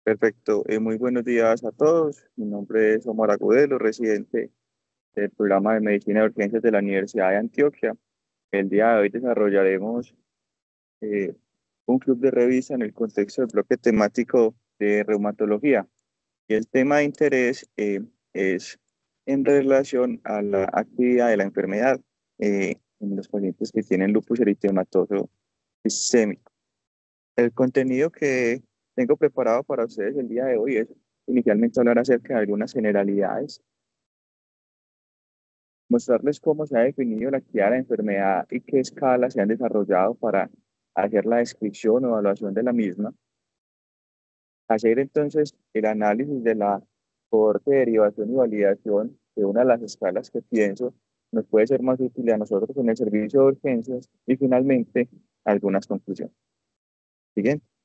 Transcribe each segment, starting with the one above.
Perfecto. Muy buenos días a todos. Mi nombre es Omar Agudelo, residente del programa de Medicina de Urgencias de la Universidad de Antioquia. El día de hoy desarrollaremos eh, un club de revista en el contexto del bloque temático de reumatología. Y el tema de interés es en relación a la actividad de la enfermedad en los pacientes que tienen lupus eritematoso sistémico. El contenido que tengo preparado para ustedes el día de hoy es inicialmente hablar acerca de algunas generalidades, mostrarles cómo se ha definido la actividad de la enfermedad y qué escalas se han desarrollado para hacer la descripción o evaluación de la misma, hacer entonces el análisis de la cohorte de derivación y validación de una de las escalas que pienso nos puede ser más útil a nosotros en el servicio de urgencias y finalmente algunas conclusiones. Siguiente.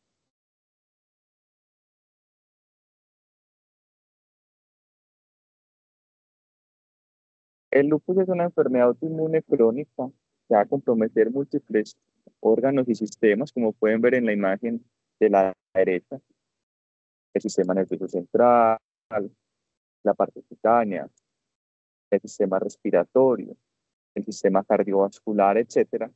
El lupus es una enfermedad autoinmune crónica que va a comprometer múltiples órganos y sistemas, como pueden ver en la imagen de la derecha, el sistema nervioso central, la parte cutánea, el sistema respiratorio, el sistema cardiovascular, etcétera,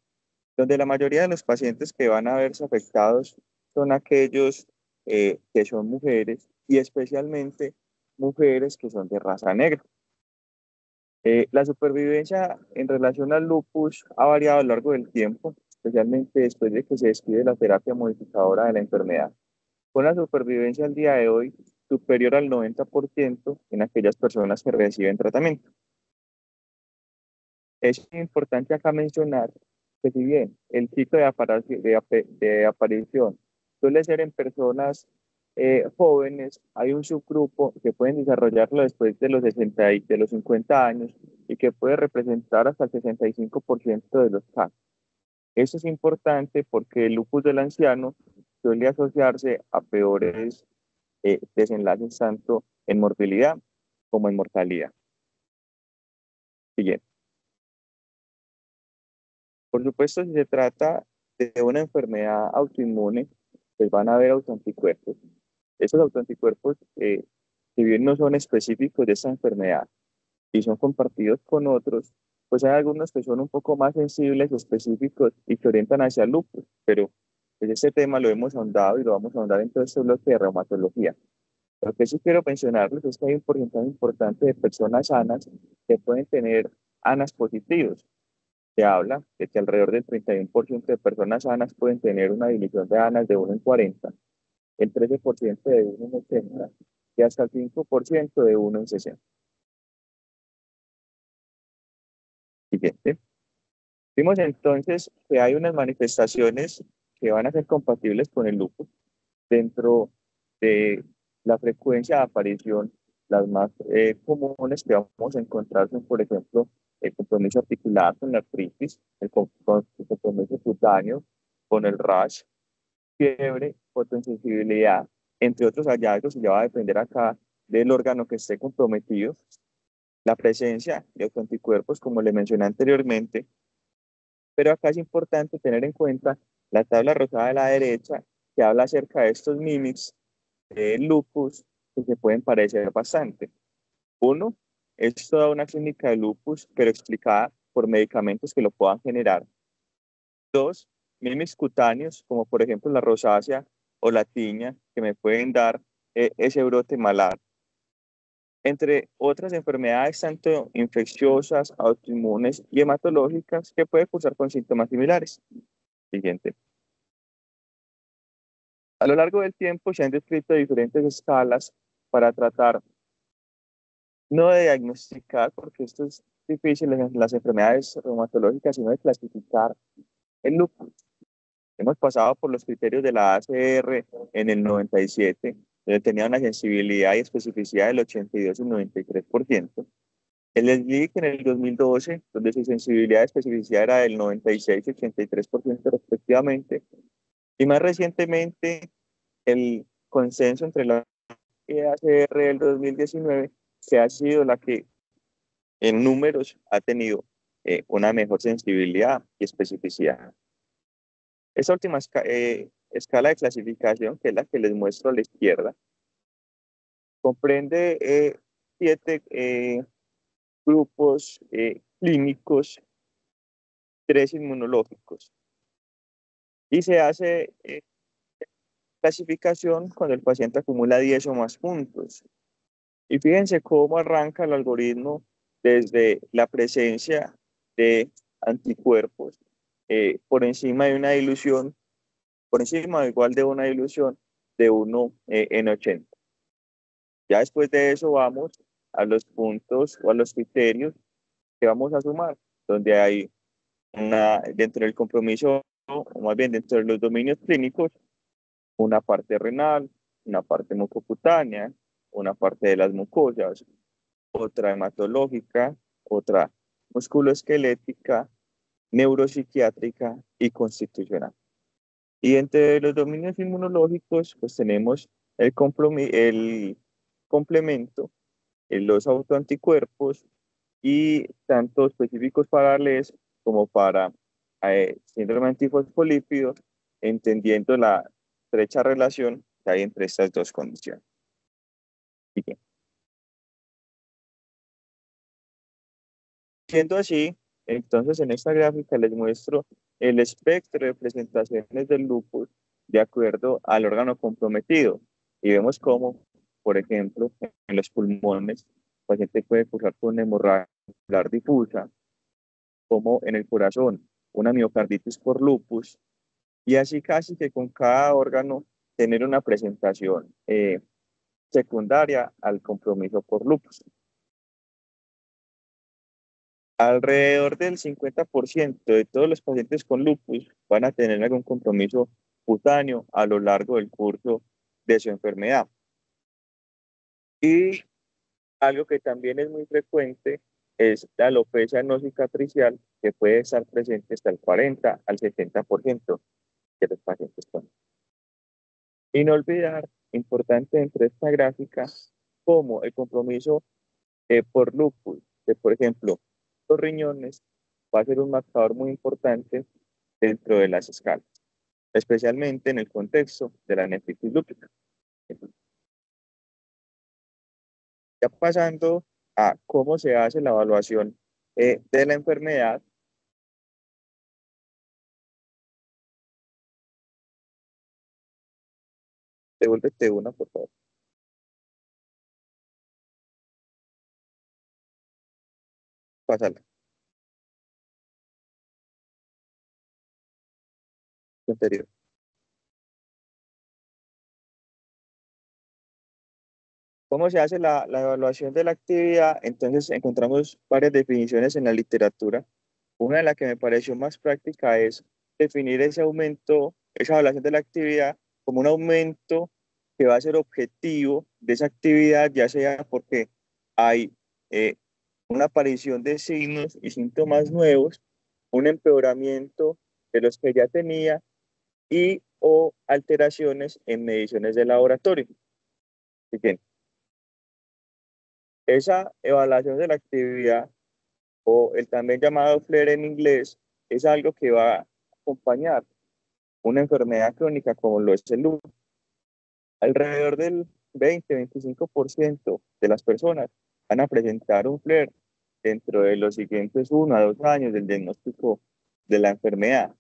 donde la mayoría de los pacientes que van a verse afectados son aquellos que son mujeres y especialmente mujeres que son de raza negra. La supervivencia en relación al lupus ha variado a lo largo del tiempo, especialmente después de que se describe la terapia modificadora de la enfermedad, con la supervivencia al día de hoy superior al 90% en aquellas personas que reciben tratamiento. Es importante acá mencionar que si bien el ciclo de aparición suele ser en personas jóvenes, hay un subgrupo que pueden desarrollarlo después de los 60 y de los 50 años y que puede representar hasta el 65% de los casos. Eso es importante porque el lupus del anciano suele asociarse a peores desenlaces tanto en morbilidad como en mortalidad. Siguiente. Por supuesto, si se trata de una enfermedad autoinmune, pues van a haber autoanticuerpos. Esos autoanticuerpos, si bien no son específicos de esta enfermedad y son compartidos con otros, pues hay algunos que son un poco más sensibles, específicos y que orientan hacia el lupus, pero pues este tema lo hemos ahondado y lo vamos a ahondar en todo este bloque de reumatología. Lo que sí quiero mencionarles es que hay un porcentaje importante de personas sanas que pueden tener ANAS positivos. Se habla de que alrededor del 31% de personas sanas pueden tener una división de ANAS de 1 en 40, el 13% de 1 en 80 y hasta el 5% de 1 en 60. Siguiente. Vimos entonces que hay unas manifestaciones que van a ser compatibles con el lupus dentro de la frecuencia de aparición. Las más comunes que vamos a encontrar son, por ejemplo, el compromiso articular con la artritis, el compromiso cutáneo con el rash, fiebre, fotoinsensibilidad, entre otros hallazgos, y ya va a depender acá del órgano que esté comprometido, la presencia de autoanticuerpos, como le mencioné anteriormente, pero acá es importante tener en cuenta la tabla rosada de la derecha, que habla acerca de estos mimics de lupus que se pueden parecer bastante. Uno, es toda una clínica de lupus, pero explicada por medicamentos que lo puedan generar. Dos, mimics cutáneos, como por ejemplo la rosácea o la tiña, que me pueden dar ese brote malar. Entre otras enfermedades tanto infecciosas, autoinmunes y hematológicas que puede cursar con síntomas similares. Siguiente. A lo largo del tiempo se han descrito diferentes escalas para tratar, no de diagnosticar, porque esto es difícil en las enfermedades reumatológicas, sino de clasificar el lupus. Hemos pasado por los criterios de la ACR en el 97, donde tenía una sensibilidad y especificidad del 82 y 93%. El SLIC en el 2012, donde su sensibilidad y especificidad era del 96 y 83% respectivamente. Y más recientemente, el consenso entre la ACR del 2019, que ha sido la que en números ha tenido una mejor sensibilidad y especificidad. Esta última escala de clasificación, que es la que les muestro a la izquierda, Comprende 7 grupos clínicos, 3 inmunológicos. Y se hace clasificación cuando el paciente acumula 10 o más puntos. Y fíjense cómo arranca el algoritmo desde la presencia de anticuerpos por encima de una dilución, por encima o igual de una dilución de 1 en 80. Ya después de eso vamos a los puntos o a los criterios que vamos a sumar, donde hay dentro del compromiso, o más bien dentro de los dominios clínicos, una parte renal, una parte mucocutánea, una parte de las mucosas, otra hematológica, otra musculoesquelética, neuropsiquiátrica y constitucional. Y entre los dominios inmunológicos, pues tenemos el complemento, los autoanticuerpos y tanto específicos para LES como para síndrome antifosfolípido, entendiendo la estrecha relación que hay entre estas dos condiciones. Bien. Siendo así, entonces en esta gráfica les muestro el espectro de presentaciones del lupus de acuerdo al órgano comprometido. Y vemos cómo, por ejemplo, en los pulmones, el paciente puede cursar con hemorragia difusa, como en el corazón, una miocarditis por lupus, y así casi que con cada órgano tener una presentación secundaria al compromiso por lupus. Alrededor del 50% de todos los pacientes con lupus van a tener algún compromiso cutáneo a lo largo del curso de su enfermedad. Y algo que también es muy frecuente es la alopecia no cicatricial, que puede estar presente hasta el 40 al 70% de los pacientes con. Y no olvidar, importante entre esta gráfica, como el compromiso por lupus, de por ejemplo, los riñones, va a ser un marcador muy importante dentro de las escalas, especialmente en el contexto de la nefritis lúpica. Ya pasando a cómo se hace la evaluación de la enfermedad, devuélvete una, por favor. Pásala. Anterior. ¿Cómo se hace la evaluación de la actividad? Entonces encontramos varias definiciones en la literatura. Una de las que me pareció más práctica es definir ese aumento, esa evaluación de la actividad como un aumento que va a ser objetivo de esa actividad, ya sea porque hay una aparición de signos y síntomas nuevos, un empeoramiento de los que ya tenía y o alteraciones en mediciones de laboratorio. Así que esa evaluación de la actividad, o el también llamado FLAIR en inglés, es algo que va a acompañar una enfermedad crónica como lo es el lupus. Alrededor del 20-25% de las personas van a presentar un FLAIR dentro de los siguientes 1 a 2 años del diagnóstico de la enfermedad.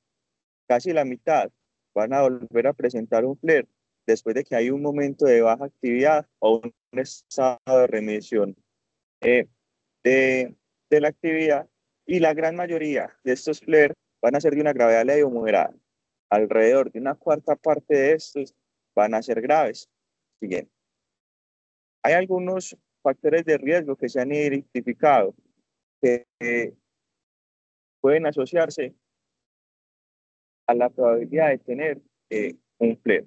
Casi la mitad van a volver a presentar un FLAIR después de que hay un momento de baja actividad o un estado de remisión eh, de, de la actividad, y la gran mayoría de estos FLAIR van a ser de una gravedad leve o moderada. Alrededor de una cuarta parte de estos van a ser graves. Siguiente. Hay algunos factores de riesgo que se han identificado que pueden asociarse a la probabilidad de tener un FLAIR.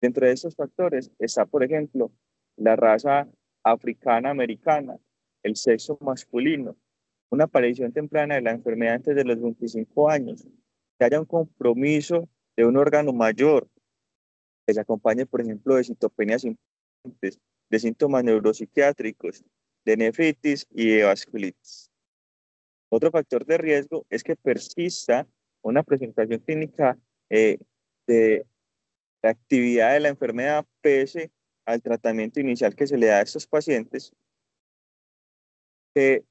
Dentro de estos factores está, por ejemplo, la raza africana-americana, el sexo masculino, una aparición temprana de la enfermedad antes de los 25 años, que haya un compromiso de un órgano mayor, que se acompañe, por ejemplo, de citopenias importantes, de síntomas neuropsiquiátricos, de nefritis y de vasculitis. Otro factor de riesgo es que persista una presentación clínica de la actividad de la enfermedad pese al tratamiento inicial que se le da a estos pacientes, que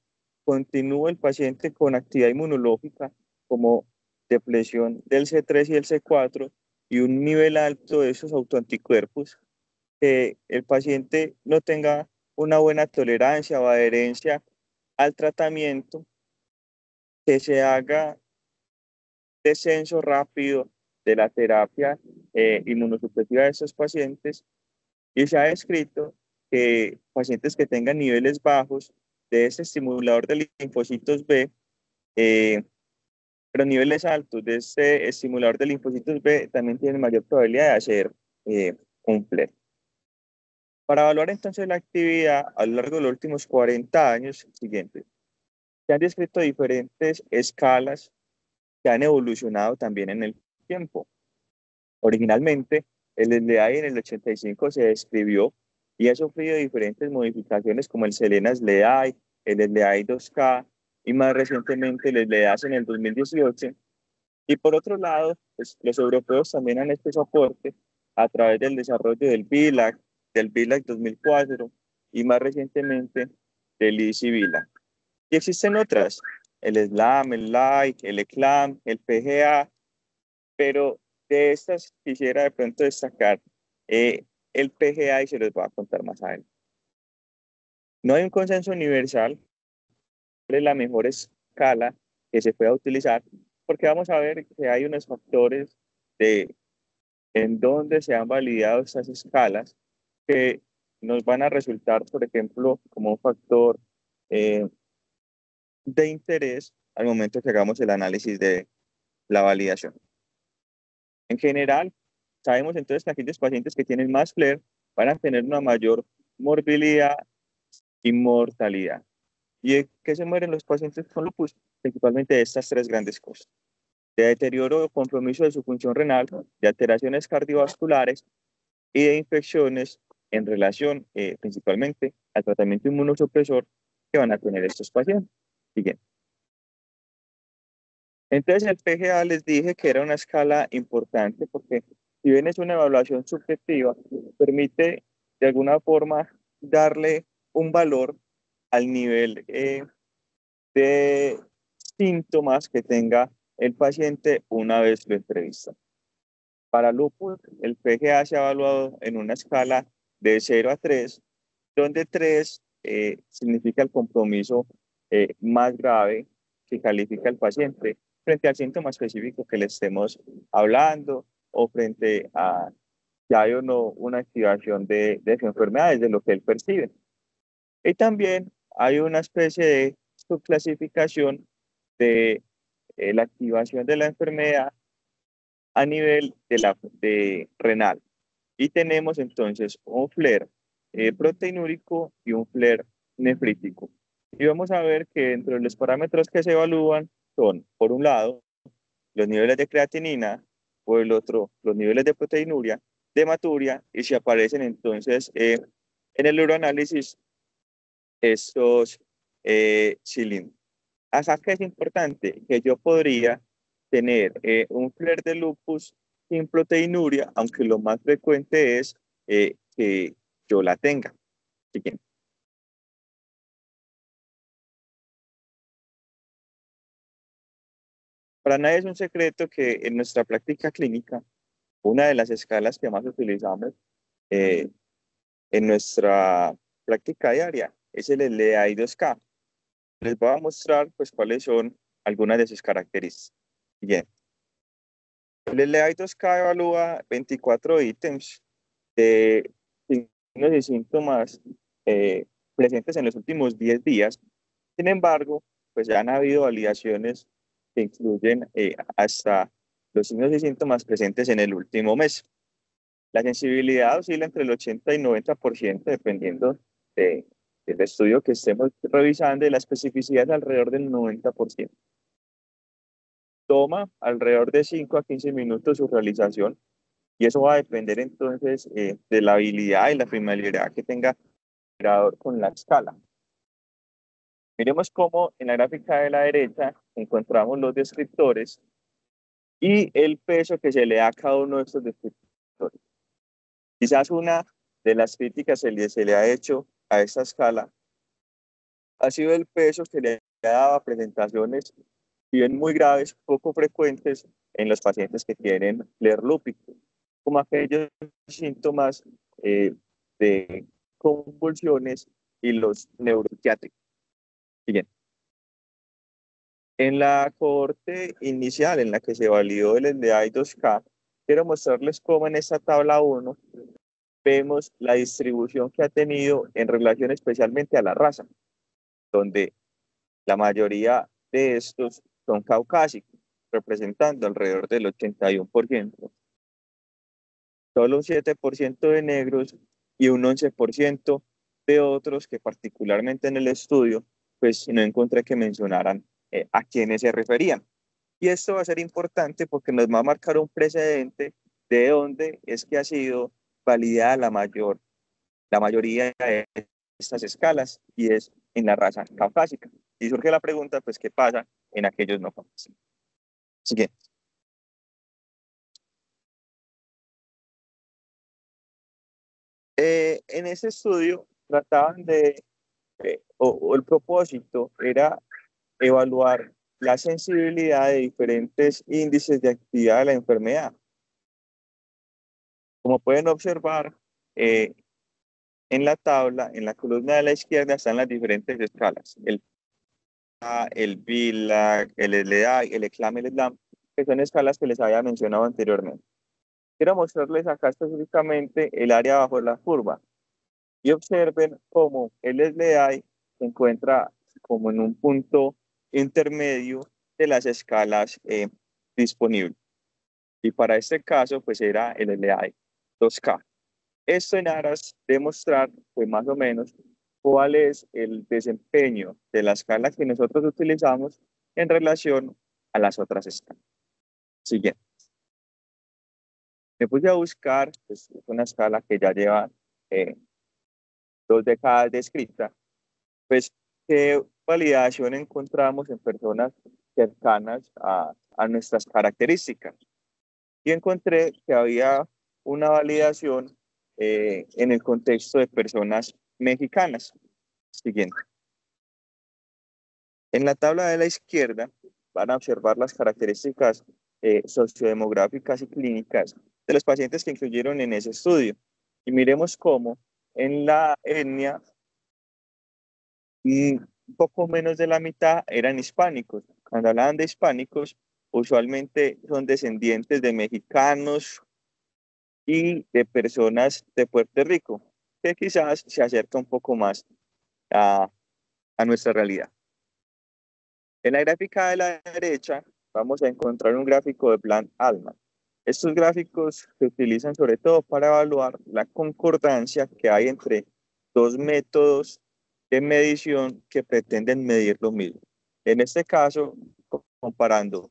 continúa el paciente con actividad inmunológica como depresión del C3 y el C4 y un nivel alto de esos autoanticuerpos, que el paciente no tenga una buena tolerancia o adherencia al tratamiento, que se haga descenso rápido de la terapia inmunosupresiva de estos pacientes, y se ha descrito que pacientes que tengan niveles bajos de este estimulador de linfocitos B, eh, pero niveles altos de este estimulador de linfocitos B, también tienen mayor probabilidad de hacer un FLAIR. Para evaluar entonces la actividad a lo largo de los últimos 40 años siguientes, se han descrito diferentes escalas que han evolucionado también en el tiempo. Originalmente, el SLEDAI en el 85 se describió y ha sufrido diferentes modificaciones como el Selena SLEDAI, el SLEDAI 2K y más recientemente el SLEDAS en el 2018. Y por otro lado, pues, los europeos también han hecho su aporte a través del desarrollo del BILAG 2004 y más recientemente del ICI-BILAG. Y existen otras, el SLAM, el LAIC, el ECLAM, el PGA, pero de estas quisiera de pronto destacar el PGA y se los voy a contar más adelante. No hay un consenso universal sobre la mejor escala que se pueda utilizar, porque vamos a ver que hay unos factores de en donde se han validado estas escalas que nos van a resultar, por ejemplo, como un factor eh, de interés al momento que hagamos el análisis de la validación. En general, sabemos entonces que aquellos pacientes que tienen más FLAIR van a tener una mayor morbilidad y mortalidad. ¿Y de qué se mueren los pacientes con lupus? Principalmente de estas tres grandes cosas: de deterioro o compromiso de su función renal, de alteraciones cardiovasculares y de infecciones en relación principalmente al tratamiento inmunosupresor que van a tener estos pacientes. Siguiente. Entonces, el PGA les dije que era una escala importante porque, si bien es una evaluación subjetiva, permite de alguna forma darle un valor al nivel de síntomas que tenga el paciente una vez lo entrevista. Para lupus, el PGA se ha evaluado en una escala de 0 a 3, donde 3 significa el compromiso más grave que califica el paciente frente al síntoma específico que le estemos hablando, o frente a que hay o no una activación de su enfermedad desde lo que él percibe. Y también hay una especie de subclasificación de la activación de la enfermedad a nivel de renal. Y tenemos entonces un FLAIR proteinúrico y un FLAIR nefrítico. Y vamos a ver que dentro de los parámetros que se evalúan son, por un lado, los niveles de creatinina, por el otro, los niveles de proteinuria, de hematuria, y si aparecen entonces en el uroanálisis estos cilindros. Acá que es importante que yo podría tener un FLAIR de lupus sin proteinuria, aunque lo más frecuente es que yo la tenga. Siguiente. Para nadie es un secreto que en nuestra práctica clínica, una de las escalas que más utilizamos eh, en nuestra práctica diaria es el LEAI-2K. Les voy a mostrar pues cuáles son algunas de sus características. Bien. El LEAI-2K evalúa 24 ítems de signos y síntomas presentes en los últimos 10 días. Sin embargo, pues ya han habido validaciones que incluyen hasta los signos y síntomas presentes en el último mes. La sensibilidad oscila entre el 80 y 90%, dependiendo del estudio que estemos revisando, y la especificidad es alrededor del 90%. Toma alrededor de 5 a 15 minutos su realización, y eso va a depender entonces de la habilidad y la familiaridad que tenga el operador con la escala. Miremos cómo en la gráfica de la derecha encontramos los descriptores y el peso que se le da a cada uno de estos descriptores. Quizás una de las críticas se le ha hecho a esta escala ha sido el peso que le ha dado a presentaciones, si bien muy graves, poco frecuentes en los pacientes que tienen Lerlúpico, como aquellos síntomas de convulsiones y los neuropsiquiátricos. Bien. En la cohorte inicial en la que se validó el LDI-2K, quiero mostrarles cómo en esta tabla 1 vemos la distribución que ha tenido en relación especialmente a la raza, donde la mayoría de estos son caucásicos, representando alrededor del 81%, solo un 7% de negros y un 11% de otros que particularmente en el estudio, pues no encontré que mencionaran a quienes se referían. Y esto va a ser importante porque nos va a marcar un precedente de dónde es que ha sido validada la mayoría de estas escalas y es en la raza caucásica. Y surge la pregunta, pues, ¿qué pasa en aquellos no caucásicos? Siguiente. En ese estudio trataban o el propósito era evaluar la sensibilidad de diferentes índices de actividad de la enfermedad. Como pueden observar, en la tabla, en la columna de la izquierda están las diferentes escalas. El A, el BILAG, el LDAI, el ECLAM, el SLAM, que son escalas que les había mencionado anteriormente. Quiero mostrarles acá específicamente el área bajo la curva y observen cómo el SLDAI se encuentra como en un punto intermedio de las escalas disponibles. Y para este caso, pues era el LDAI 2K. Esto en aras de mostrar, pues más o menos, cuál es el desempeño de la escala que nosotros utilizamos en relación a las otras escalas. Siguiente. Me puse a buscar, pues, es una escala que ya lleva 2 décadas descrita, pues, qué validación encontramos en personas cercanas a nuestras características. Y encontré que había una validación en el contexto de personas mexicanas. Siguiente. En la tabla de la izquierda van a observar las características sociodemográficas y clínicas de los pacientes que incluyeron en ese estudio. Y miremos cómo en la etnia un poco menos de la mitad eran hispánicos. Cuando hablaban de hispánicos, usualmente son descendientes de mexicanos y de personas de Puerto Rico, que quizás se acerca un poco más a, a nuestra realidad. En la gráfica de la derecha vamos a encontrar un gráfico de Bland-Altman. Estos gráficos se utilizan sobre todo para evaluar la concordancia que hay entre dos métodos de medición que pretenden medir lo mismo. En este caso, comparando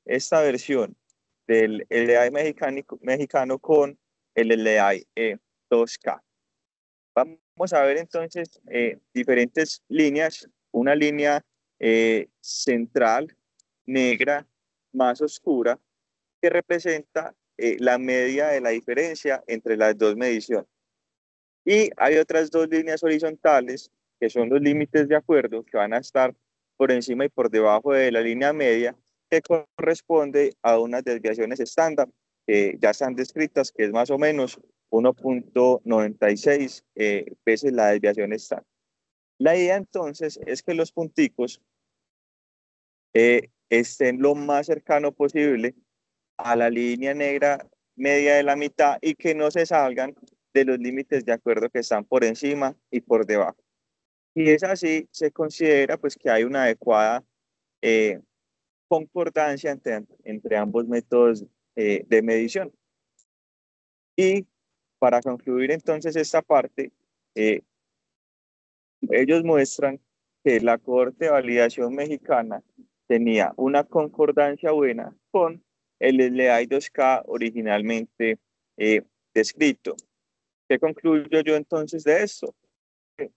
esta versión del LDI mexicano con el LDI 2K. Vamos a ver entonces diferentes líneas, una línea central, negra, más oscura, que representa la media de la diferencia entre las dos mediciones. Y hay otras dos líneas horizontales, que son los límites de acuerdo, que van a estar por encima y por debajo de la línea media, que corresponde a unas desviaciones estándar, que ya están descritas, que es más o menos 1.96 veces la desviación estándar. La idea entonces es que los punticos estén lo más cercano posible a la línea negra media de la mitad y que no se salgan de los límites de acuerdo que están por encima y por debajo. Y es así, se considera pues que hay una adecuada concordancia entre ambos métodos de medición. Y para concluir entonces esta parte, ellos muestran que la Corte de Validación Mexicana tenía una concordancia buena con el SLEAI 2K originalmente descrito. ¿Qué concluyo yo entonces de esto?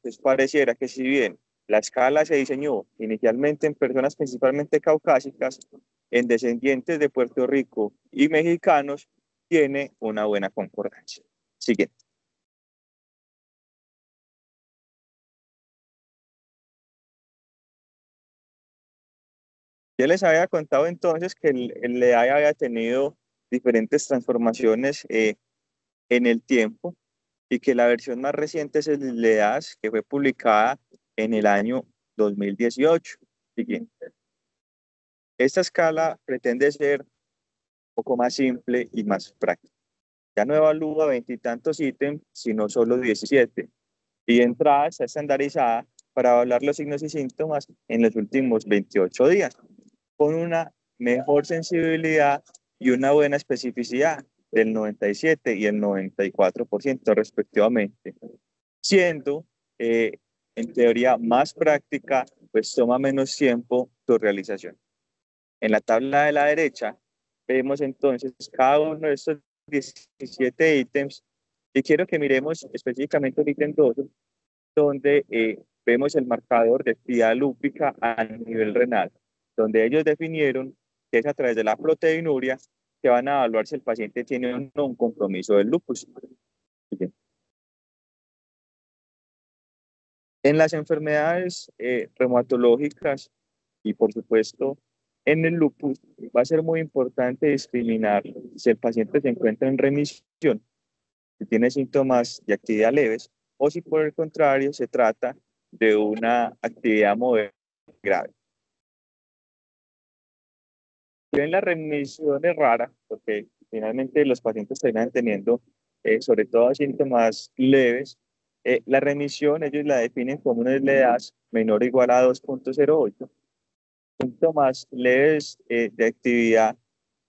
Pues pareciera que si bien la escala se diseñó inicialmente en personas principalmente caucásicas, en descendientes de Puerto Rico y mexicanos, tiene una buena concordancia. Siguiente. Yo les había contado entonces que el LEAI había tenido diferentes transformaciones en el tiempo y que la versión más reciente es el LEAS, que fue publicada en el año 2018. Siguiente. Esta escala pretende ser un poco más simple y más práctica. Ya no evalúa veintitantos ítems, sino solo 17. Y de entrada está estandarizada para evaluar los signos y síntomas en los últimos 28 días, con una mejor sensibilidad y una buena especificidad del 97 y el 94% respectivamente, siendo en teoría más práctica, pues toma menos tiempo su realización. En la tabla de la derecha vemos entonces cada uno de estos 17 ítems y quiero que miremos específicamente el ítem 2, donde vemos el marcador de actividad lúpica a nivel renal, donde ellos definieron que es a través de la proteinuria que van a evaluar si el paciente tiene o no un compromiso del lupus. En las enfermedades reumatológicas y por supuesto en el lupus va a ser muy importante discriminar si el paciente se encuentra en remisión, si tiene síntomas de actividad leves o si por el contrario se trata de una actividad moderada grave. Si bien la remisión es rara, porque finalmente los pacientes terminan teniendo sobre todo síntomas leves, la remisión ellos la definen como una edad menor o igual a 2,08. Síntomas leves de actividad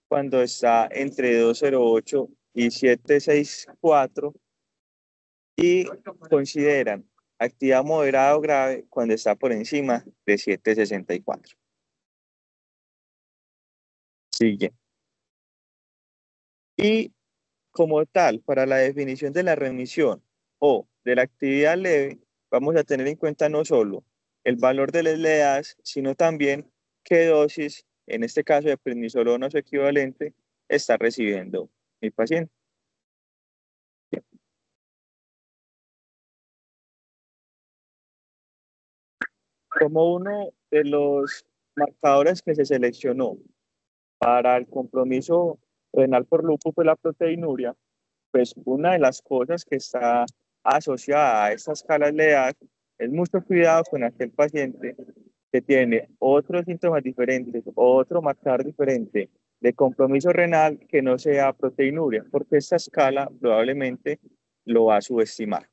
cuando está entre 2,08 y 7,64 y consideran actividad moderada o grave cuando está por encima de 7,64. Sigue. Y como tal, para la definición de la remisión o de la actividad leve, vamos a tener en cuenta no solo el valor de las LEAs, sino también qué dosis, en este caso de prednisolona o su equivalente, está recibiendo mi paciente. Como uno de los marcadores que se seleccionó para el compromiso renal por lupus fue la proteinuria, pues una de las cosas que está asociada a estas escalas de edad es mucho cuidado con aquel paciente que tiene otros síntomas diferentes, otro marcador diferente de compromiso renal que no sea proteinuria, porque esta escala probablemente lo va a subestimar.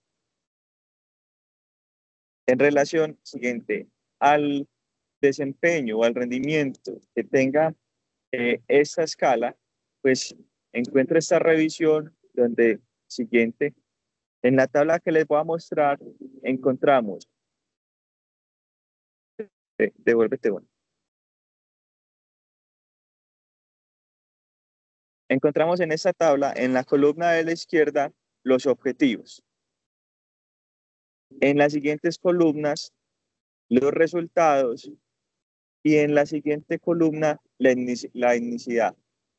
En relación siguiente al desempeño o al rendimiento que tenga esta escala, pues encuentra esta revisión donde siguiente, en la tabla que les voy a mostrar, encontramos, devuélvete bueno, encontramos en esta tabla, en la columna de la izquierda, los objetivos. En las siguientes columnas, los resultados y en la siguiente columna, la etnicidad.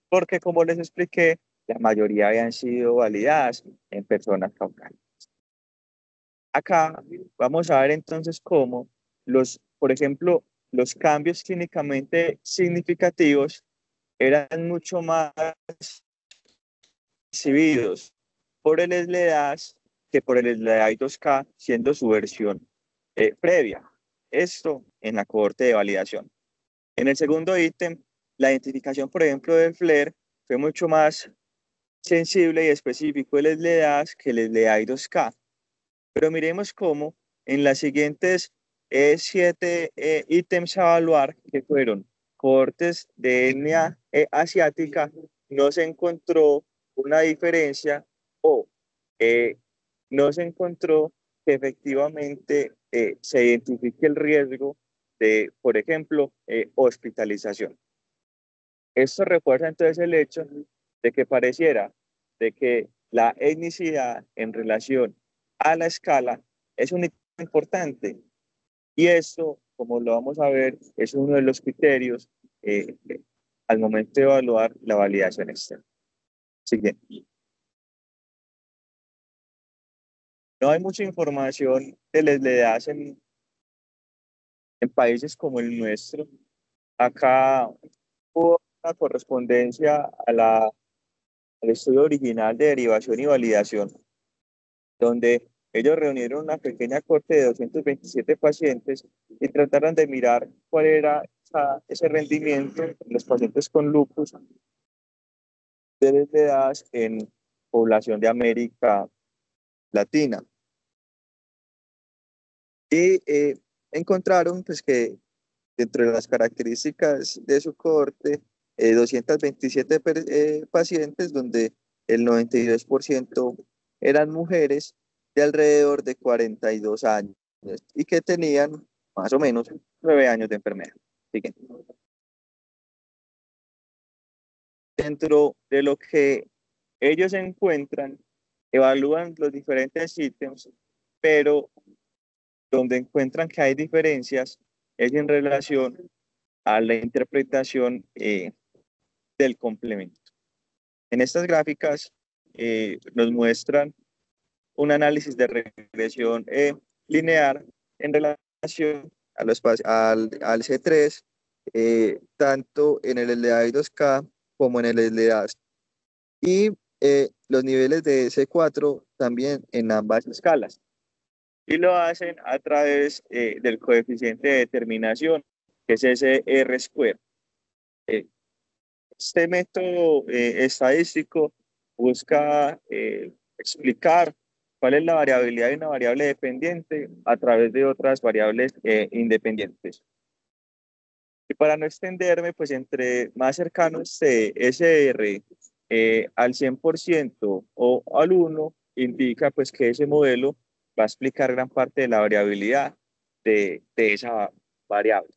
Porque como les expliqué, la mayoría habían sido validadas en personas caucásicas. Acá vamos a ver entonces cómo por ejemplo, los cambios clínicamente significativos eran mucho más exhibidos por el SLEDAS que por el SLEDAI 2K, siendo su versión previa. Esto en la cohorte de validación. En el segundo ítem, la identificación, por ejemplo, del FLAIR fue mucho más sensible y específico el SLEDAS que el SLEDAI 2K. Pero miremos cómo en las siguientes 7 ítems a evaluar, que fueron cohortes de etnia asiática, no se encontró una diferencia o eh, no se encontró que efectivamente se identifique el riesgo de, por ejemplo, hospitalización. Esto refuerza entonces el hecho de que pareciera de que la etnicidad en relación a la escala es un ítem importante y esto, como lo vamos a ver, es uno de los criterios al momento de evaluar la validación externa. Siguiente. No hay mucha información de las edades en países como el nuestro. Acá hubo una correspondencia al estudio original de derivación y validación, donde ellos reunieron una pequeña corte de 227 pacientes y trataron de mirar cuál era ese rendimiento en los pacientes con lupus de edad en población de América Latina. Y encontraron pues, que dentro de las características de su cohorte, 227 pacientes, donde el 92% eran mujeres de alrededor de 42 años y que tenían más o menos 9 años de enfermedad. Siguiente. Dentro de lo que ellos encuentran, evalúan los diferentes ítems, pero donde encuentran que hay diferencias es en relación a la interpretación del complemento. En estas gráficas nos muestran un análisis de regresión lineal en relación a al C3, tanto en el LDA2K como en el LDA. Y los niveles de C4 también en ambas escalas. Y lo hacen a través del coeficiente de determinación, que es ese R-square. Este método estadístico busca explicar cuál es la variabilidad de una variable dependiente a través de otras variables independientes. Y para no extenderme, pues entre más cercano esté SR al 100% o al 1, indica pues que ese modelo va a explicar gran parte de la variabilidad de esa variable.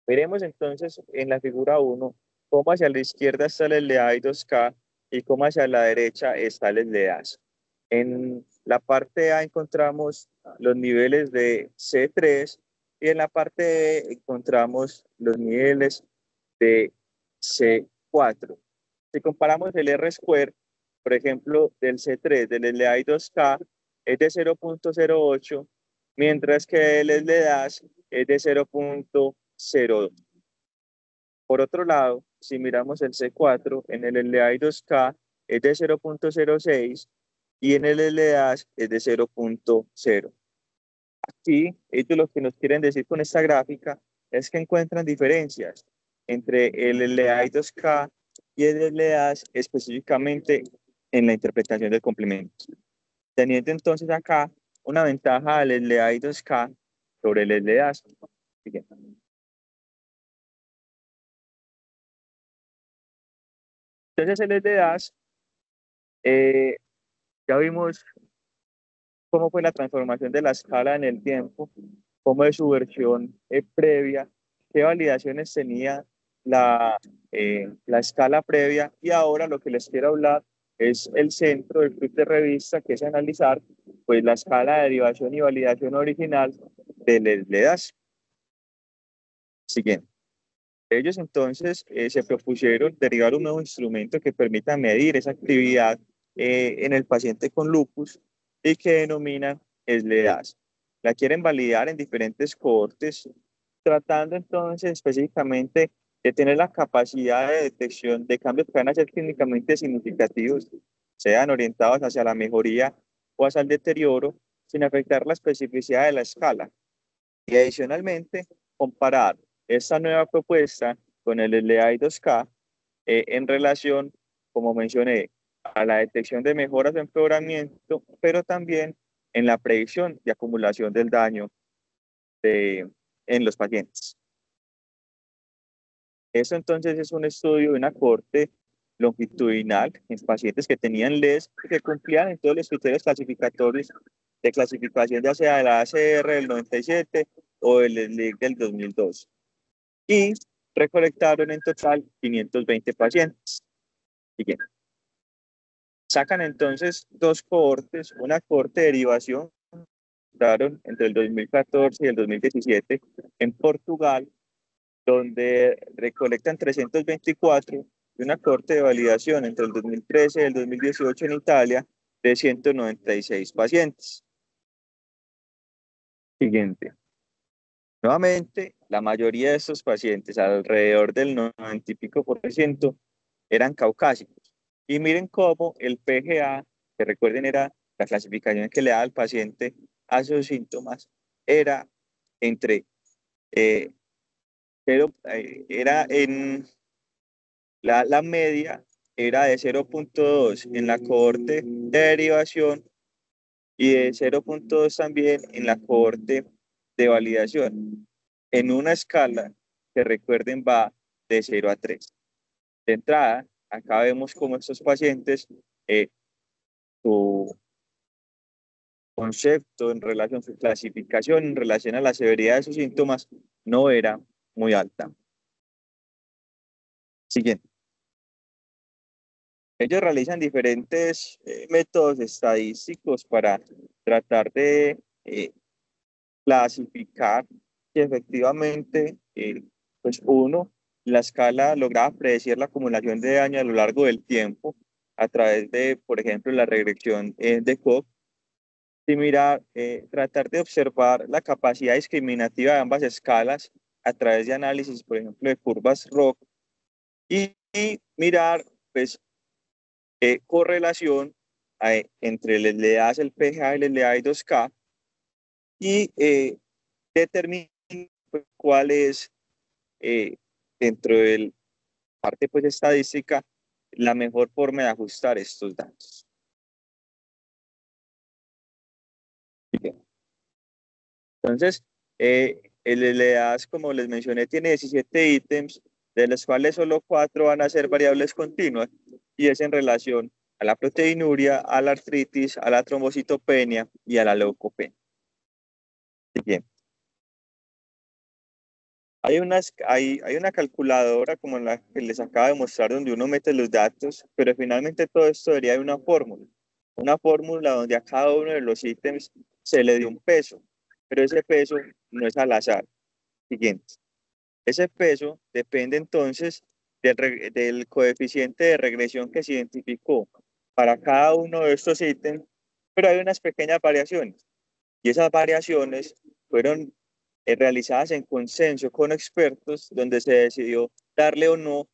Veremos entonces en la figura 1 cómo hacia la izquierda está el LDA y 2K y cómo hacia la derecha está el LDA. En la parte A encontramos los niveles de C3 y en la parte B encontramos los niveles de C4. Si comparamos el R-square, por ejemplo, del C3, del LDA y 2K, es de 0.08, mientras que el LDA es de 0.02. Por otro lado, si miramos el C4, en el LDA2K es de 0.06 y en el LDA es de 0.0. Aquí, ellos lo que nos quieren decir con esta gráfica es que encuentran diferencias entre el LDA2K y el LDA específicamente en la interpretación del complemento. Teniendo entonces acá una ventaja del LDA2K sobre el LDA. Siguiente. Entonces el LDAS, ya vimos cómo fue la transformación de la escala en el tiempo, cómo es su versión previa, qué validaciones tenía la escala previa y ahora lo que les quiero hablar es el centro del club de revista, que es analizar pues, la escala de derivación y validación original del LDAS. Siguiente. Ellos entonces se propusieron derivar un nuevo instrumento que permita medir esa actividad en el paciente con lupus y que denominan SLEDAS. La quieren validar en diferentes cohortes, tratando entonces específicamente de tener la capacidad de detección de cambios que van a ser clínicamente significativos, sean orientados hacia la mejoría o hacia el deterioro, sin afectar la especificidad de la escala. Y adicionalmente, comparar esta nueva propuesta con el LDA2K en relación, como mencioné, a la detección de mejoras o empeoramiento, pero también en la predicción y acumulación del daño en los pacientes. Eso entonces es un estudio de una corte longitudinal en pacientes que tenían LES y que cumplían en todos los criterios clasificatorios de clasificación, ya sea de la ACR del 97 o del LEG del 2002. Y recolectaron en total 520 pacientes. Siguiente. Sacan entonces dos cohortes, una cohorte de derivación, daron entre el 2014 y el 2017 en Portugal, donde recolectan 324 y una cohorte de validación entre el 2013 y el 2018 en Italia de 196 pacientes. Siguiente. Nuevamente, la mayoría de estos pacientes, alrededor del 90 y pico por ciento, eran caucásicos. Y miren cómo el PGA, que recuerden era la clasificación que le da al paciente a sus síntomas, era entre eh, era en la media era de 0,2 en la cohorte de derivación y de 0,2 también en la cohorte de validación, en una escala que recuerden va de 0 a 3. De entrada, acá vemos cómo estos pacientes, su concepto en relación, su clasificación en relación a la severidad de sus síntomas no era muy alta. Siguiente. Ellos realizan diferentes métodos estadísticos para tratar de clasificar si efectivamente, pues uno, la escala lograba predecir la acumulación de daño a lo largo del tiempo a través de, por ejemplo, la regresión de Koch, y mirar, tratar de observar la capacidad discriminativa de ambas escalas a través de análisis, por ejemplo, de curvas ROC, y mirar, pues, correlación entre el LDAS, el PGA y el LDA 2K, y determinar pues, cuál es, eh, dentro de la parte pues, estadística, la mejor forma de ajustar estos datos. Bien. Entonces, el LDAS, como les mencioné, tiene 17 ítems, de los cuales solo 4 van a ser variables continuas, y es en relación a la proteinuria, a la artritis, a la trombocitopenia y a la leucopenia. Bien. Hay una calculadora como la que les acaba de mostrar donde uno mete los datos, pero finalmente todo esto debería de una fórmula donde a cada uno de los ítems se le dio un peso, pero ese peso no es al azar. Siguiente. Ese peso depende entonces del coeficiente de regresión que se identificó para cada uno de estos ítems, pero hay unas pequeñas variaciones. Y esas variaciones fueron realizadas en consenso con expertos, donde se decidió darle o no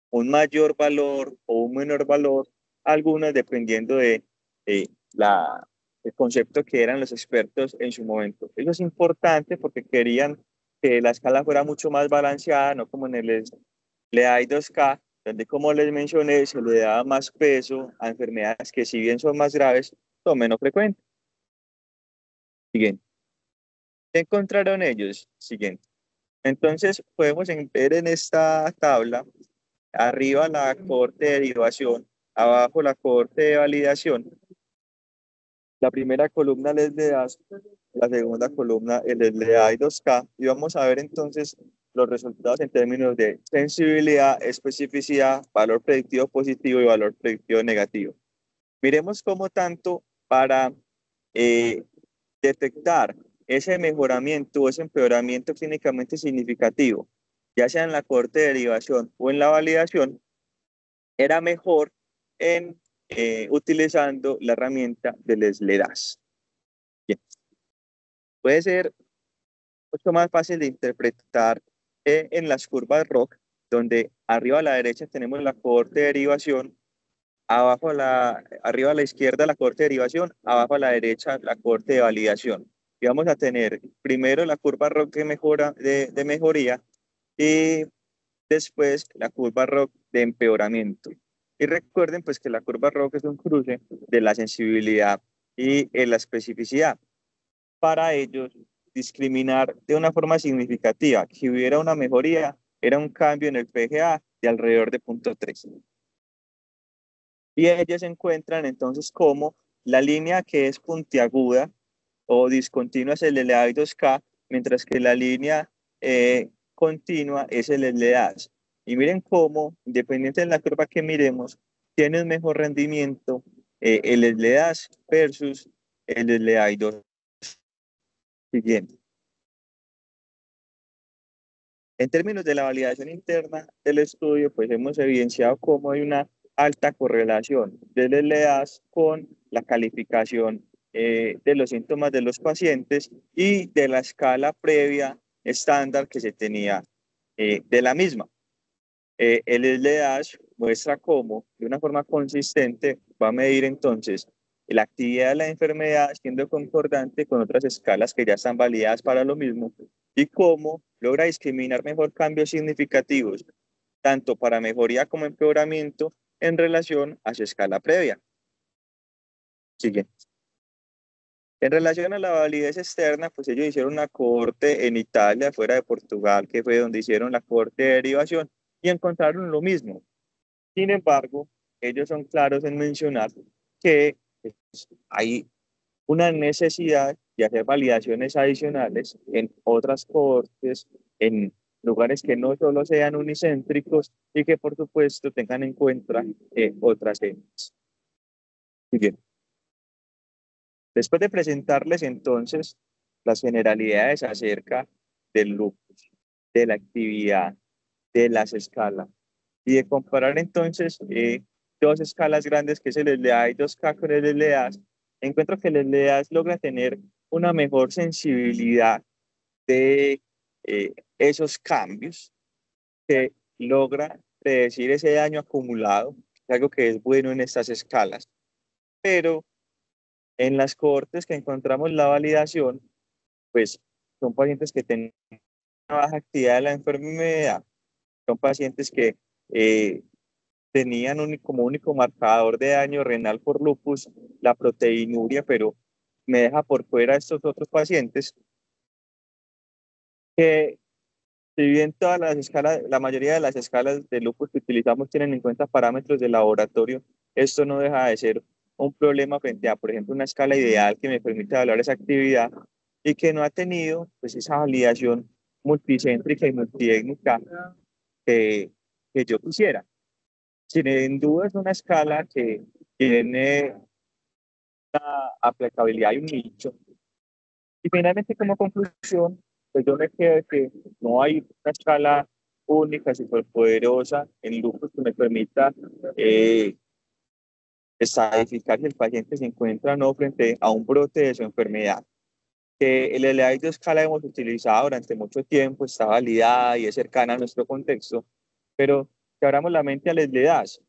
un mayor valor o un menor valor a algunas, dependiendo de eh, la, el concepto que eran los expertos en su momento. Eso es importante porque querían que la escala fuera mucho más balanceada, no como en el LEAI 2K, donde, como les mencioné, se le daba más peso a enfermedades que, si bien son más graves, son menos frecuentes. Siguiente. ¿Qué encontraron ellos? Siguiente. Entonces, podemos ver en esta tabla, arriba la cohorte de derivación, abajo la cohorte de validación. La primera columna les LDAs, la segunda columna el LDA y 2K, y vamos a ver entonces los resultados en términos de sensibilidad, especificidad, valor predictivo positivo y valor predictivo negativo. Miremos cómo tanto para eh, detectar ese mejoramiento o ese empeoramiento clínicamente significativo, ya sea en la cohorte de derivación o en la validación, era mejor en utilizando la herramienta del SLEDAS. Bien. Puede ser mucho más fácil de interpretar en las curvas ROC, donde arriba a la derecha tenemos la cohorte de derivación, arriba a la izquierda la cohorte de derivación, abajo a la derecha la cohorte de validación. Y vamos a tener primero la curva ROC de mejoría, y después la curva ROC de empeoramiento. Y recuerden pues que la curva ROC es un cruce de la sensibilidad y la especificidad. Para ellos, discriminar de una forma significativa que hubiera una mejoría era un cambio en el PGA de alrededor de 0,3. Y ellos encuentran entonces como la línea que es puntiaguda o discontinua es el LDA 2K, mientras que la línea continua es el LDAS. Y miren cómo, independiente de la curva que miremos, tiene un mejor rendimiento el LDAS versus el LDA 2. Siguiente. En términos de la validación interna del estudio, pues hemos evidenciado cómo hay una alta correlación del LDAS con la calificación de los síntomas de los pacientes y de la escala previa estándar que se tenía de la misma. El SLEDASH muestra cómo, de una forma consistente, va a medir entonces la actividad de la enfermedad siendo concordante con otras escalas que ya están validadas para lo mismo y cómo logra discriminar mejor cambios significativos, tanto para mejoría como empeoramiento en relación a su escala previa. Siguiente. En relación a la validez externa, pues ellos hicieron una cohorte en Italia, fuera de Portugal, que fue donde hicieron la cohorte de derivación y encontraron lo mismo. Sin embargo, ellos son claros en mencionar que pues, hay una necesidad de hacer validaciones adicionales en otras cohortes, en lugares que no solo sean unicéntricos y que por supuesto tengan en cuenta otras etnias. Bien. Después de presentarles entonces las generalidades acerca del lupus, de la actividad, de las escalas, y de comparar entonces dos escalas grandes que es el LDA y 2K con el LDA, encuentro que el LDA logra tener una mejor sensibilidad de esos cambios, que logra predecir ese daño acumulado, algo que es bueno en estas escalas, pero en las cohortes que encontramos la validación, pues son pacientes que tienen una baja actividad de la enfermedad, son pacientes que tenían como único marcador de daño renal por lupus la proteinuria, pero me deja por fuera estos otros pacientes que, si bien todas las escalas, la mayoría de las escalas de lupus que utilizamos tienen en cuenta parámetros de laboratorio, esto no deja de ser un problema frente a, por ejemplo, una escala ideal que me permite evaluar esa actividad y que no ha tenido pues esa validación multicéntrica y multiétnica que, que yo quisiera. Sin duda es una escala que tiene aplicabilidad y un nicho. Y finalmente, como conclusión, pues yo me quedo que no hay una escala única, superpoderosa en lupus que me permita estadificar si el paciente se encuentra o no frente a un brote de su enfermedad. Que el LAI de escala hemos utilizado durante mucho tiempo, está validada y es cercana a nuestro contexto, pero si abramos la mente al SLEDAS,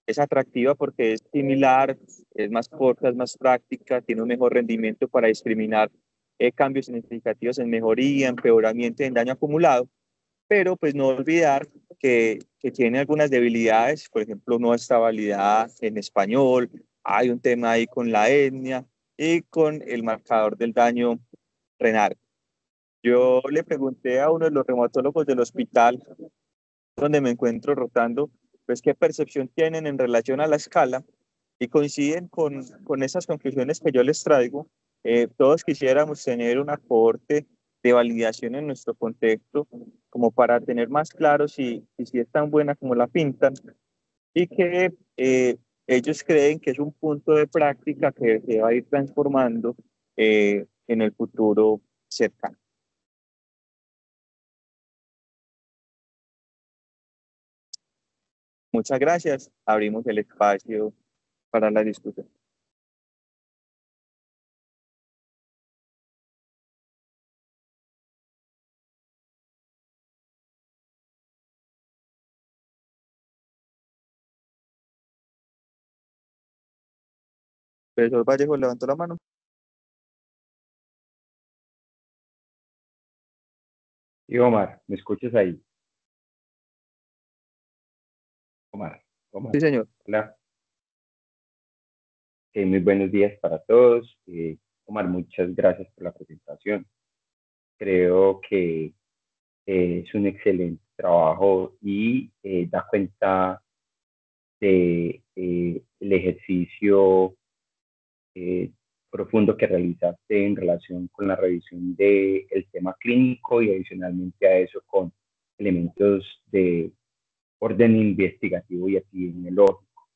es atractiva porque es similar, es más corta, es más práctica, tiene un mejor rendimiento para discriminar cambios significativos en mejoría, empeoramiento y en daño acumulado, pero pues no olvidar que tiene algunas debilidades, por ejemplo, no está validada en español, hay un tema ahí con la etnia y con el marcador del daño renal. Yo le pregunté a uno de los reumatólogos del hospital donde me encuentro rotando, pues qué percepción tienen en relación a la escala y coinciden con esas conclusiones que yo les traigo. Todos quisiéramos tener una cohorte de validación en nuestro contexto, como para tener más claro si es tan buena como la pintan, y que ellos creen que es un punto de práctica que se va a ir transformando en el futuro cercano. Muchas gracias. Abrimos el espacio para la discusión. Profesor Vallejo levantó la mano. Y Omar, ¿me escuchas ahí? Omar, Omar, Sí, señor. hola. Muy buenos días para todos. Omar, muchas gracias por la presentación. Creo que es un excelente trabajo y da cuenta de el ejercicio profundo que realizaste en relación con la revisión del tema clínico y adicionalmente a eso con elementos de orden investigativo y epidemiológico.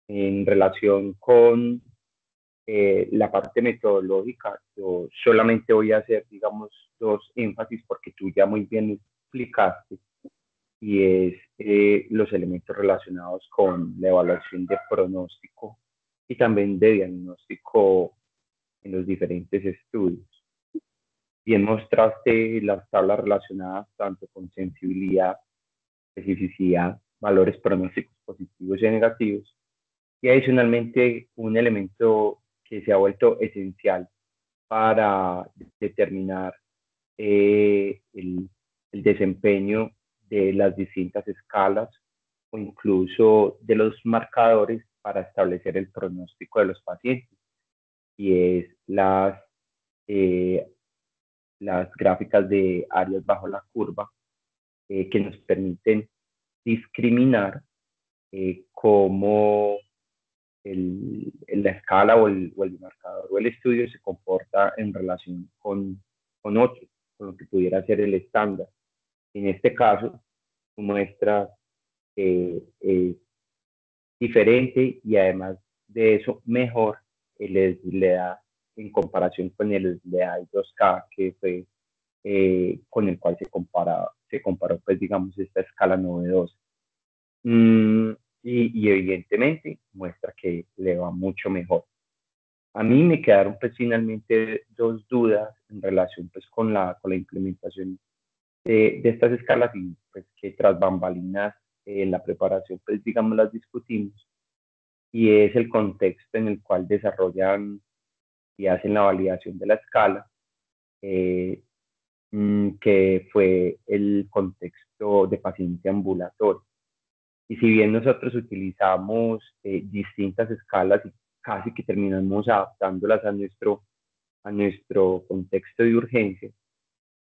En relación con la parte metodológica, yo solamente voy a hacer, digamos, dos énfasis porque tú ya muy bien explicaste, y es los elementos relacionados con la evaluación de pronóstico y también de diagnóstico en los diferentes estudios. Bien mostraste las tablas relacionadas tanto con sensibilidad, especificidad, valores pronósticos positivos y negativos. Y adicionalmente, un elemento que se ha vuelto esencial para determinar el desempeño de las distintas escalas o incluso de los marcadores para establecer el pronóstico de los pacientes. Y es eh, las gráficas de áreas bajo la curva que nos permiten discriminar cómo la escala o el marcador o el estudio se comporta en relación con otro, con lo que pudiera ser el estándar. En este caso, su muestra es diferente y además de eso, mejor le da en comparación con el SLEDA 2K, que fue con el cual se comparó, pues, digamos, esta escala novedosa. Mm, y evidentemente muestra que le va mucho mejor. A mí me quedaron pues finalmente dos dudas en relación pues con la implementación de estas escalas y pues que tras bambalinas en la preparación pues digamos las discutimos y es el contexto en el cual desarrollan y hacen la validación de la escala, eh, que fue el contexto de paciente ambulatorio. Y si bien nosotros utilizamos distintas escalas y casi que terminamos adaptándolas a nuestro contexto de urgencia,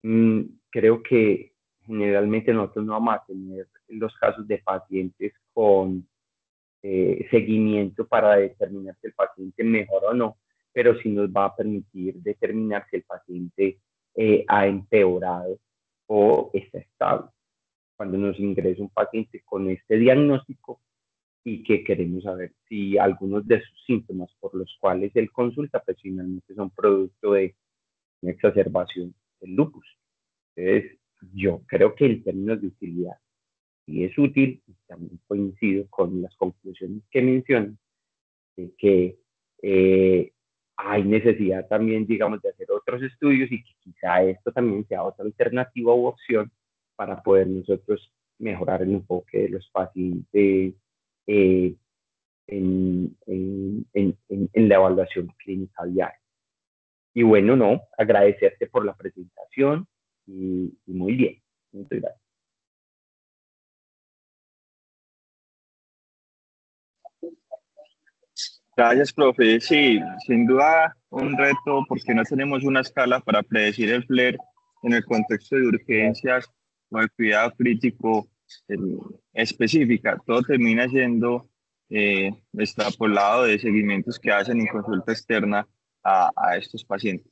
mmm, creo que generalmente nosotros no vamos a tener los casos de pacientes con seguimiento para determinar si el paciente mejora o no, pero sí nos va a permitir determinar si el paciente ha empeorado o está estable. Cuando nos ingresa un paciente con este diagnóstico y que queremos saber si algunos de sus síntomas por los cuales él consulta, pues finalmente son producto de una exacerbación del lupus. Entonces, yo creo que en términos de utilidad sí es útil y también coincido con las conclusiones que mencionan, de que eh, hay necesidad también, digamos, de hacer otros estudios y que quizá esto también sea otra alternativa u opción para poder nosotros mejorar el enfoque de los pacientes eh, en la evaluación clínica diaria. Y bueno, no, agradecerte por la presentación y muy bien. Muchas gracias. Gracias, profe. Sí, sin duda un reto porque no tenemos una escala para predecir el FLAIR en el contexto de urgencias o de cuidado crítico eh, específica. Todo termina siendo extrapolado de seguimientos que hacen en consulta externa a estos pacientes.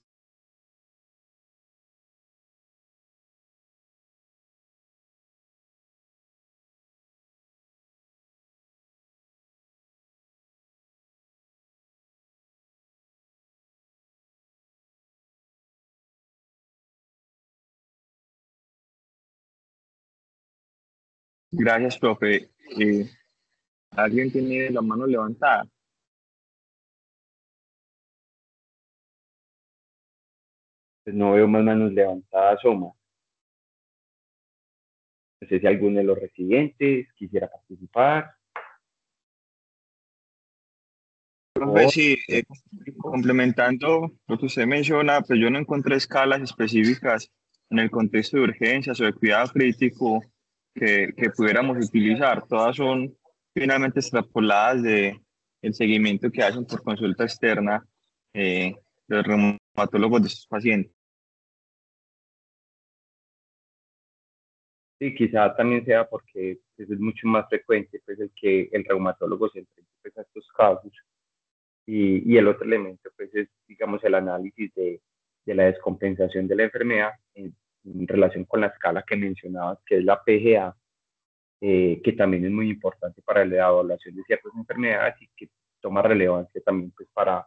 Gracias, profe. ¿Alguien tiene la mano levantada? Pues no veo más manos levantadas o más. No sé si alguno de los residentes quisiera participar. Profe, O, sí, complementando lo que usted menciona, pues yo no encontré escalas específicas en el contexto de urgencias o de cuidado crítico que pudiéramos utilizar. Todas son finalmente extrapoladas de el seguimiento que hacen por consulta externa los reumatólogos de sus pacientes. sí, quizá también sea porque pues, es mucho más frecuente pues, el que el reumatólogo se enfrente pues, a estos casos. Y el otro elemento pues, es, digamos, el análisis de la descompensación de la enfermedad en relación con la escala que mencionabas, que es la PGA, que también es muy importante para la evaluación de ciertas enfermedades y que toma relevancia también pues, para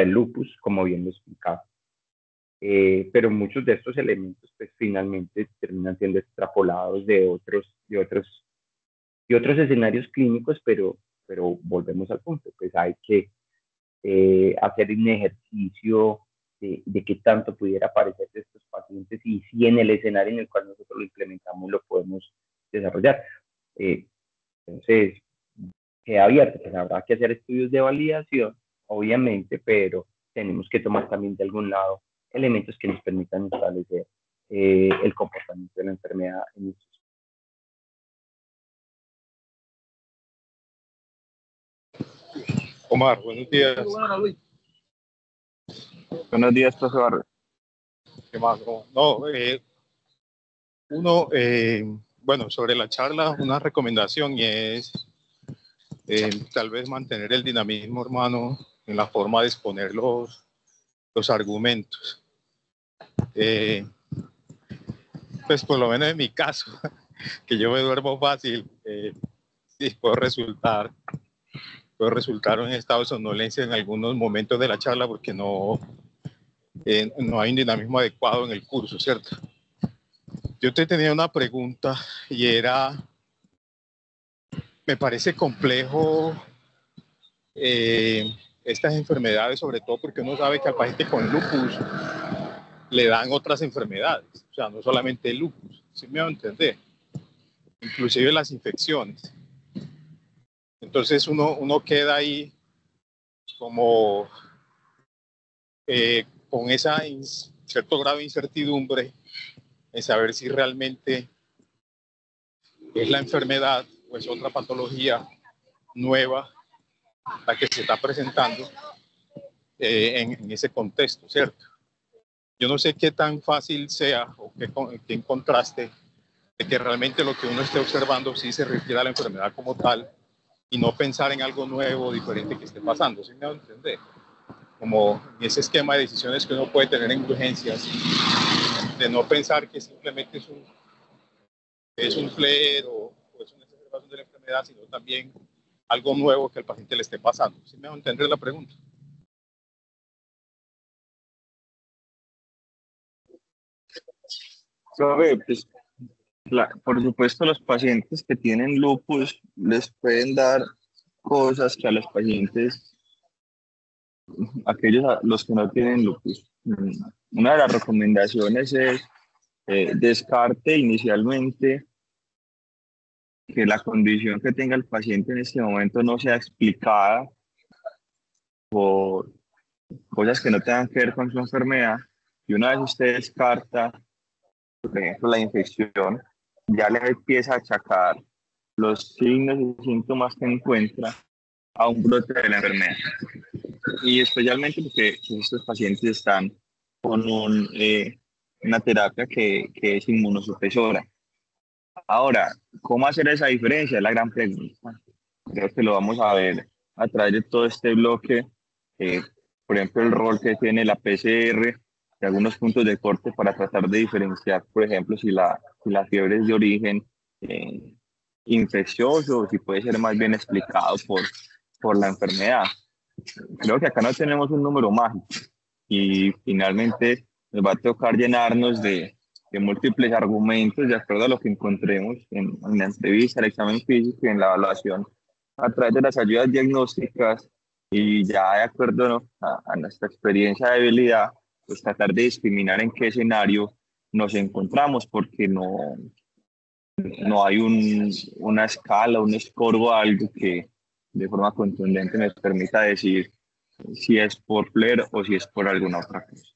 el lupus, como bien lo explicaba. Pero muchos de estos elementos pues finalmente terminan siendo extrapolados de otros escenarios clínicos, pero volvemos al punto, pues hay que hacer un ejercicio de qué tanto pudiera parecer de estos pacientes y si en el escenario en el cual nosotros lo implementamos lo podemos desarrollar. Entonces, queda abierto, pues habrá que hacer estudios de validación, obviamente, pero tenemos que tomar también de algún lado elementos que nos permitan establecer el comportamiento de la enfermedad en estos. Omar, buenos días. Buenos días, profesor. ¿Qué más? Bueno, sobre la charla, una recomendación y es tal vez mantener el dinamismo, hermano, en la forma de exponer los argumentos. Pues por lo menos en mi caso, que yo me duermo fácil, sí, puedo resultar en estado de somnolencia en algunos momentos de la charla porque no hay un dinamismo adecuado en el curso, ¿cierto? Yo te tenía una pregunta y era, me parece complejo estas enfermedades, sobre todo porque uno sabe que al paciente con lupus le dan otras enfermedades, o sea, no solamente el lupus, ¿sí me va a entender? Inclusive las infecciones. Entonces uno queda ahí como con esa cierto grado de incertidumbre en saber si realmente es la enfermedad o es otra patología nueva la que se está presentando en ese contexto, ¿cierto? Yo no sé qué tan fácil sea o qué encontraste de que realmente lo que uno esté observando sí se refiere a la enfermedad como tal y no pensar en algo nuevo o diferente que esté pasando, ¿sí me va a entender? Como ese esquema de decisiones que uno puede tener en urgencias, de no pensar que simplemente es un flare o es una exacerbación de la enfermedad, sino también algo nuevo que al paciente le esté pasando. ¿Sí me va a entender la pregunta? Profe, pues, por supuesto, los pacientes que tienen lupus les pueden dar cosas que a los pacientes, aquellos los que no tienen lupus. Una de las recomendaciones es descarte inicialmente que la condición que tenga el paciente en este momento no sea explicada por cosas que no tengan que ver con su enfermedad. Y una vez usted descarta, por ejemplo, la infección, ya le empieza a achacar los signos y síntomas que encuentra a un brote de la enfermedad. Y especialmente porque estos pacientes están con una terapia que es inmunosupresora. Ahora, ¿cómo hacer esa diferencia? Es la gran pregunta. Creo que lo vamos a ver a través de todo este bloque. eh, por ejemplo, el rol que tiene la PCR de algunos puntos de corte para tratar de diferenciar, por ejemplo, si la fiebre es de origen eh, infeccioso o si puede ser más bien explicado por la enfermedad. Creo que acá no tenemos un número mágico y finalmente nos va a tocar llenarnos de múltiples argumentos de acuerdo a lo que encontremos en la entrevista, el examen físico y en la evaluación a través de las ayudas diagnósticas y ya de acuerdo, ¿no?, a nuestra experiencia de habilidad, pues tratar de discriminar en qué escenario nos encontramos, porque no hay una escala, un score o algo que de forma contundente nos permita decir si es por flare o si es por alguna otra cosa.